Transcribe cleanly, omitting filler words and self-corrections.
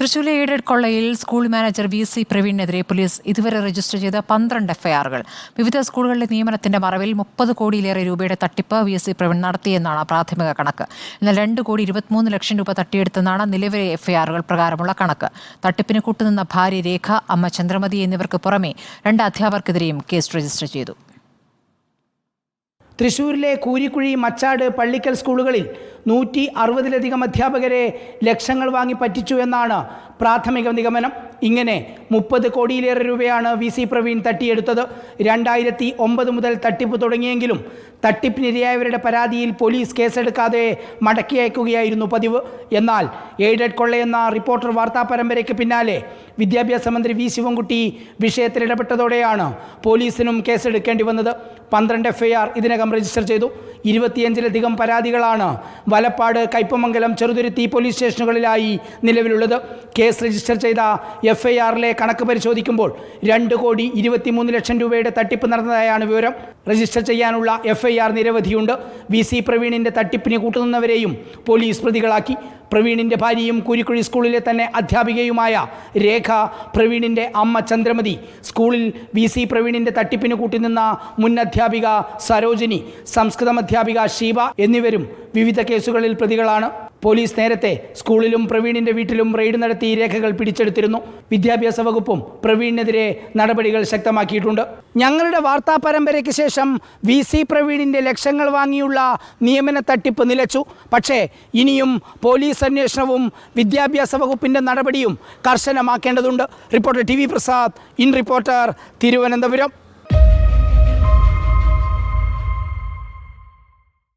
തൃശ്ശൂരിലെ aided കൊള്ളയിൽ school manager VC. പ്രവീണിനെതിരെ police ഇതുവരെ register ചെയ്ത 12 എഫ്ഐആറുകൾ. വിവിധ സ്കൂളുകളിലെ നിയമനത്തിന്റെ മറവിൽ 30 കോടിയിലേറെ രൂപയുടെ തട്ടിപ്പ് വി.സി. പ്രവീൺ നടത്തിയെന്നാണ് പ്രാഥമിക കണക്ക്. എന്നാൽ 2,23 ലക്ഷം രൂപ തട്ടിയെടുത്തെന്നാണ് നിലവിലെ എഫ്ഐആറുകൾ പ്രകാരമുള്ള കണക്ക്. തട്ടിപ്പിന് കൂട്ടുനിന്ന ഭാര്യ രേഖ, അമ്മ ചന്ദ്രമതി എന്നിവർക്ക് പുറമെ 2 അധ്യാപകർക്കെതിരെയും കേസ് രജിസ്റ്റർ ചെയ്തു. തൃശ്ശൂരിലെ കൂരിക്കുഴി, മച്ചാട്, പള്ളിക്കൽ സ്കൂളുകളിൽ 160-ലധികം അധ്യാപകരെ ലക്ഷങ്ങൾ വാങ്ങി പറ്റിച്ചു എന്നാണ് പ്രാഥമിക നിഗമനം. ഇങ്ങനെ 30 കോടിയിലേറെ രൂപയാണ് വി.സി. പ്രവീൺ തട്ടിയെടുത്തത്. 2009 മുതൽ തട്ടിപ്പ് തുടങ്ങിയെങ്കിലും തട്ടിപ്പിനിരയായവരുടെ പരാതിയിൽ പോലീസ് കേസെടുക്കാതെ മടക്കി അയക്കുകയായിരുന്നു പതിവ്. എന്നാൽ എയ്ഡഡ് കൊള്ളയെന്ന റിപ്പോർട്ടർ വാർത്താ പരമ്പരയ്ക്ക് പിന്നാലെ വിദ്യാഭ്യാസ മന്ത്രി വി. ശിവൻകുട്ടി വിഷയത്തിൽ ഇടപെട്ടതോടെയാണ് പോലീസിനും കേസെടുക്കേണ്ടി വന്നത്. 12 എഫ്ഐആർ ഇതിനകം രജിസ്റ്റർ ചെയ്തു. 25-ലധികം പരാതികളാണ് വലപ്പാട്, കയ്പമംഗലം, ചെറുതുരുത്തി പോലീസ് സ്റ്റേഷനുകളിലായി നിലവിലുള്ളത്. കേസ് രജിസ്റ്റർ ചെയ്ത എഫ്ഐആറിലെ കണക്ക് പരിശോധിക്കുമ്പോൾ 2,23 ലക്ഷം രൂപയുടെ തട്ടിപ്പ് നടന്നതായാണ് വിവരം. രജിസ്റ്റർ ചെയ്യാനുള്ള എഫ്ഐആർ നിരവധിയുണ്ട്. വി.സി. പ്രവീണിൻ്റെ തട്ടിപ്പിന് കൂട്ടുനിന്നവരെയും പോലീസ് പ്രതികളാക്കി. പ്രവീണിൻ്റെ ഭാര്യയും കൂരിക്കുഴി സ്കൂളിലെ തന്നെ അധ്യാപികയുമായ രേഖ, പ്രവീണിൻ്റെ അമ്മ ചന്ദ്രമതി, സ്കൂളിൽ വി.സി. പ്രവീണിൻ്റെ തട്ടിപ്പിന് കൂട്ടുനിന്ന മുൻ അധ്യാപിക സരോജിനി, സംസ്കൃതം അധ്യാപിക ഷീബ എന്നിവരും വിവിധ കേസുകളിൽ പ്രതികളാണ്. പോലീസ് നേരത്തെ സ്കൂളിലും പ്രവീണിൻ്റെ വീട്ടിലും റെയ്ഡ് നടത്തി രേഖകൾ പിടിച്ചെടുത്തിരുന്നു. വിദ്യാഭ്യാസ വകുപ്പും പ്രവീണിനെതിരെ നടപടികൾ ശക്തമാക്കിയിട്ടുണ്ട്. ഞങ്ങളുടെ വാർത്താ പരമ്പരയ്ക്ക് ശേഷം വി.സി. പ്രവീണിൻ്റെ ലക്ഷങ്ങൾ വാങ്ങിയുള്ള നിയമന തട്ടിപ്പ് നിലച്ചു. പക്ഷേ ഇനിയും പോലീസ് അന്വേഷണവും വിദ്യാഭ്യാസ വകുപ്പിൻ്റെ നടപടിയും കർശനമാക്കേണ്ടതുണ്ട്. Reporter T V. Prasad, in reporter, Thiruvananthapuram.